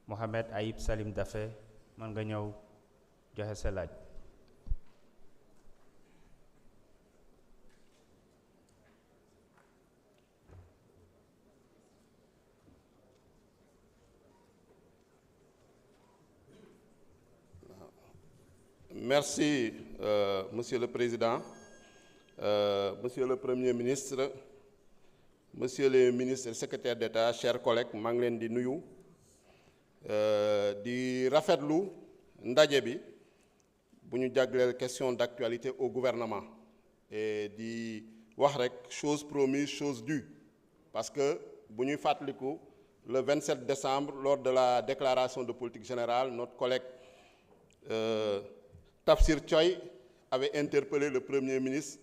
Mohamed Ayib Salim Daffé mën nga ñëw joxe sa laaj. Merci, Monsieur le Président, Monsieur le Premier ministre, Monsieur le ministre et secrétaire d'État, chers collègues, maa ngi leen di nuyu di rafetlu ndaje bi bu ñu jagleel question d'actualité au gouvernement et di wax rek chose promise, chose due, parce que bu ñuy fàttaliku le 27 décembre lors de la déclaration de politique générale, notre collègue Tafsir Thioye avait interpellé le Premier ministre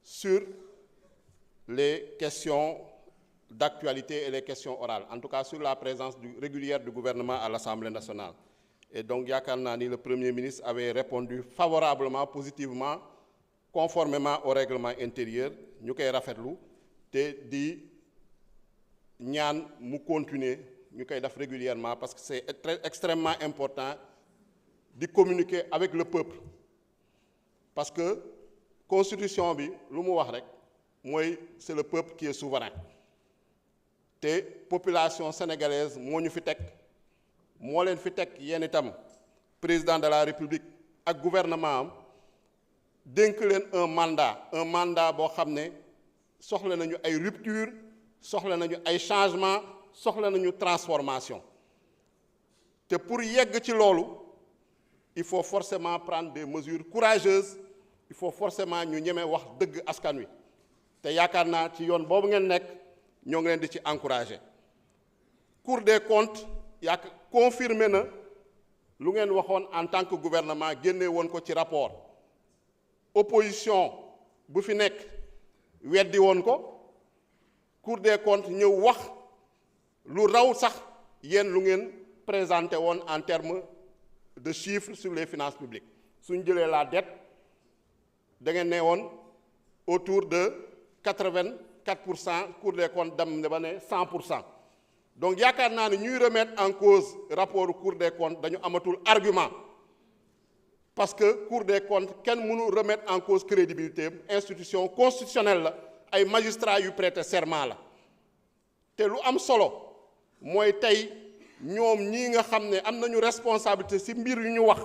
sur les questions d'actualité et les questions orales, en tout cas sur la présence régulière du gouvernement à l'Assemblée nationale. Et donc yaakaar naa ni le Premier ministre avait répondu favorablement, positivement, conformément au règlement intérieur, ñu koy rafetlu te di ñaan mu continuer ñu koy def régulièrement parce que c'est extrêmement important di communiquer avec le peuple, parce que constitution bi lu mu wax rek mooy c'est le peuple qui est souverain te population sénégalaise moo ñu fi teg moo leen fi teg yéen itam président de la république ak gouvernement am dénk leen un mandat boo xam ne soxla nañu ay rupture, soxla nañu ay changement, soxla nañu transformation te pour yegg ci loolu il faut forcément prendre des mesures courageuses, il faut forcément ñu ñeme wax dëgg askan wi te yaakaar naa ci yoon boobu ngeen nekk ñoo ngi leen di ci encourager. Cour des comptes confirmé na lu ngeen waxoon en tant que gouvernement, génne woon ko ci rapport. Opposition bu fi nekk weddi woon ko, Cour des comptes ñëw wax lu raw sax yéen lu ngeen présenté woon en termes de chiffres sur les finances publiques. Suñ jëlee la dette da ngeen ne woon autour de 84%, Cour des comptes dem ne ba ne 100%. Donc yaakaar naa ne ñuy remettre en cause rapport Cour des comptes dañu amatul argument, parce que Cour des comptes kenn mënu remettre en cause crédibilité, institution constitutionnelle la, ay magistrats yu prêter serment la te lu am solo mooy tey ñoom ñii nga xam ne am nañu responsabilité ci mbir yu ñu wax,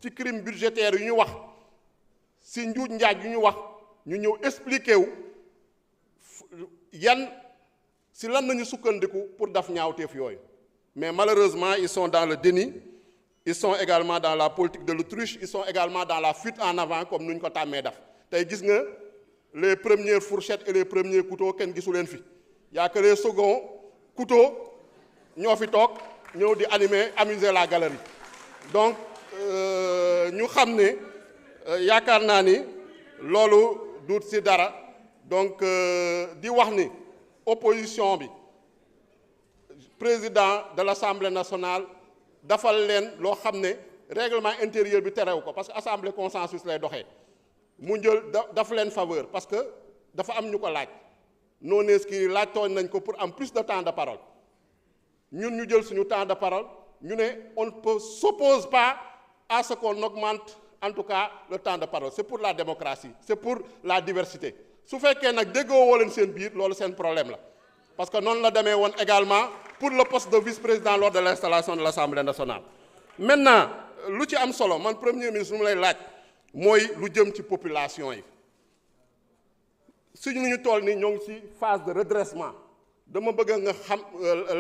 ci crime budgétaire yu ñu wax, ci njuuj njaaj yu ñu wax, ñu ñëw expliquer wu yan ci lan nañu sukkandiku pour daf ñaawteef yooyu. Mais malheureusement ils sont dans le déni, ils sont également dans la politique de l'autruche, ils sont également dans la fuite en avant comme nu ñu ko tàmmee def. Tey gis nga les premières fourchettes et les premiers couteaux kenn gisu leen fi, y a que les seconds couteaux ñoo fi toog ñëw di amuser la galerie. Donc ñu xam ne yaakaar naa ni loolu duut ci dara. Donc di wax ni opposition bi président de l'Assemblée nationale dafal leen loo xam ne règlement intérieur bi terew ko, parce que assemblée consensus lay doxee, mu jël daf leen faveur parce que dafa am ñu ko laaj non inscrits laaj tooñ nañ ko pour am plus de temps de parole. Ñun ñu jël suñu temps de parole ñu ne on ne s'oppose pas à ce qu'on augmente en tout cas le temps de parole. C'est pour la démocratie, c'est pour la diversité. Su fekkee nag déggoo woo leen seen biir loolu seen problème la, parce que noonu la demee woon également pour le poste de vice-président lors de l'installation de l'Assemblée nationale. Maintenant lu ci am solo man premier ministre lu mu lay laaj mooy lu jëm ci population yi. Suñu ñu toll nii ñoo ngi ci phase de redressement, dama bëgg nga xam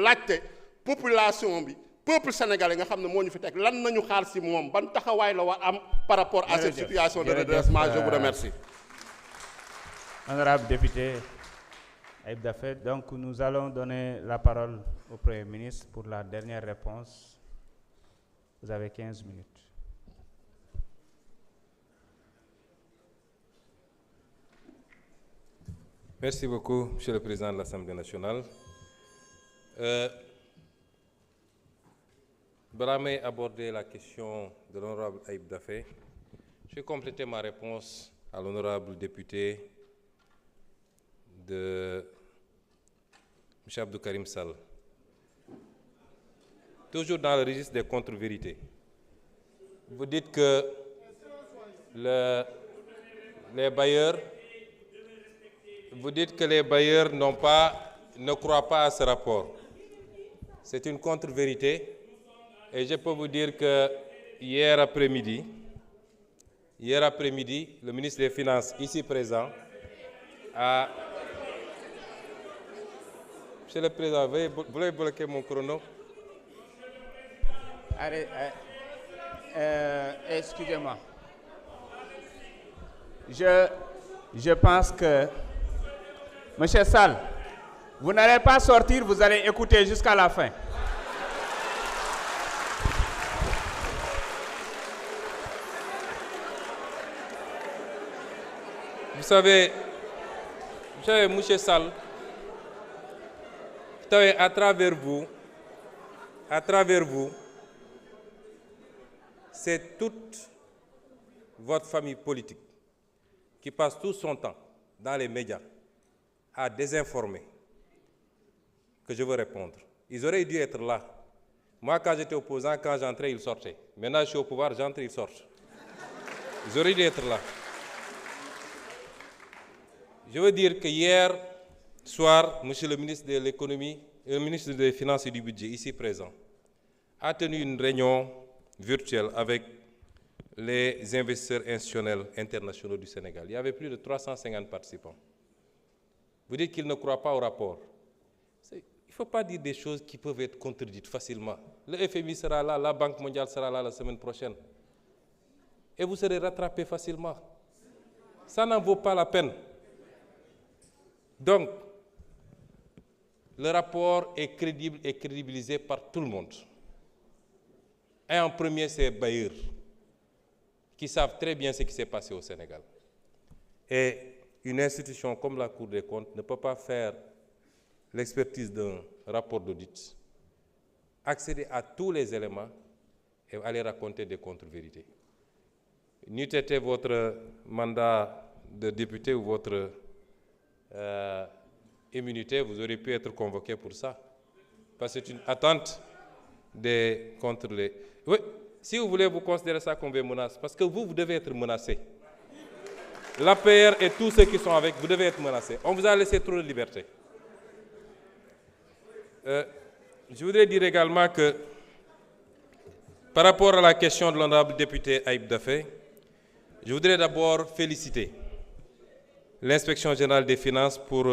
laajte population bi, peuple sénégalais nga xam ne moo ñu fi teg lan nañu xaar ci moom, ban taxawaay la war am par rapport à cette situation de redressement. Je vous remercie. Honorable député Ayib Daffé, donc nous allons donner la parole au Premier ministre pour la dernière réponse. Vous avez 15 minutes. Merci beaucoup, Monsieur le Président de l'Assemblée nationale. Balaa may aborder la question de l'honorable Ayib Daffé, je vais compléter ma réponse à l'honorable député de M. Abdou Karim Sall. toujours dans le registre des contre-vérités. Vous dites que les bailleurs ne croient pas à ce rapport. C'est une contre-vérité et je peux vous dire que hier après-midi, le ministre des Finances, ici présent, a... Monsieur le Président, vous voulez bloquer mon chrono? Allez, excusez-moi. Je pense que... Monsieur Sall, vous n'allez pas sortir, vous allez écouter jusqu'à la fin. Vous savez, monsieur Sall, à travers vous, c'est toute votre famille politique qui passe tout son temps dans les médias à désinformer que je veux répondre. Ils auraient dû être là. Moi, quand j'étais opposant, quand j'entrais, ils sortaient. Maintenant, je suis au pouvoir, j'entre, ils sortent. Ils auraient dû être là. Je veux dire que hier soir, monsieur le ministre de l'économie, le ministre des Finances et du Budget, ici présent, a tenu une réunion virtuelle avec les investisseurs institutionnels internationaux du Sénégal. Il y avait plus de 350 participants. Vous dites qu'ils ne croient pas au rapport. Il ne faut pas dire des choses qui peuvent être contredites facilement. Le FMI sera là, la Banque mondiale sera là la semaine prochaine. Et vous serez rattrapés facilement. Ça n'en vaut pas la peine. Donc, le rapport est crédible et crédibilisé par tout le monde. Et en premier, c'est les bailleurs, qui savent très bien ce qui s'est passé au Sénégal. Et une institution comme la Cour des comptes ne peut pas faire l'expertise d'un rapport d'audit, accéder à tous les éléments et aller raconter des contre-vérités. N'eût été votre mandat de député ou votre immunité, vous auriez pu être convoqué pour ça. Parce que c'est une attente contre les... Oui, si vous voulez, vous considérez ça comme une menace, parce que vous devez être menacé. L'APR et tous ceux qui sont avec, vous devez être menacés. On vous a laissé trop de liberté. Je voudrais dire également que, par rapport à la question de l'honorable député Ayib Daffé, je voudrais d'abord féliciter l'Inspection générale des finances pour